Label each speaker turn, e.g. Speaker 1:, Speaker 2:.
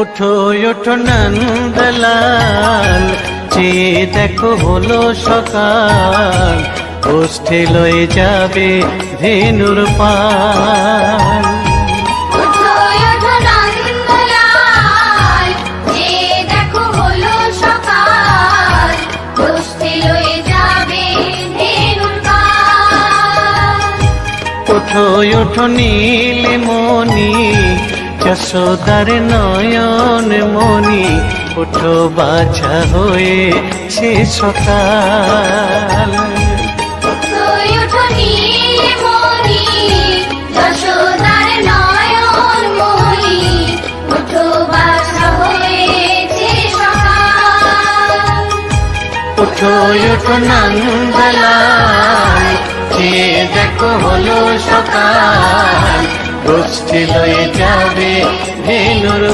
Speaker 1: ওঠো ওঠো নন্দলাল, চেয়ে দেখো হলো সকাল, গোষ্ঠী লয়ে যাবে ধেনুর পাল।
Speaker 2: ওঠো ওঠো নন্দলাল, চেয়ে দেখো হলো সকাল, গোষ্ঠী লয়ে যাবে ধেনুর পাল।
Speaker 1: ওঠো ওঠো নীলমণি, যশোদার নয়ন মণি, ওঠো বাছা হয়েছে সকাল।
Speaker 2: ওঠো ওঠো নীলমণি, যশোদার নয়ন মণি, ওঠো বাছা হয়েছে সকাল।
Speaker 1: ওঠো ওঠো নন্দলাল, চেয়ে দেখো হলো সকাল, গোষ্ঠী লয়ে যাবে ধেনুর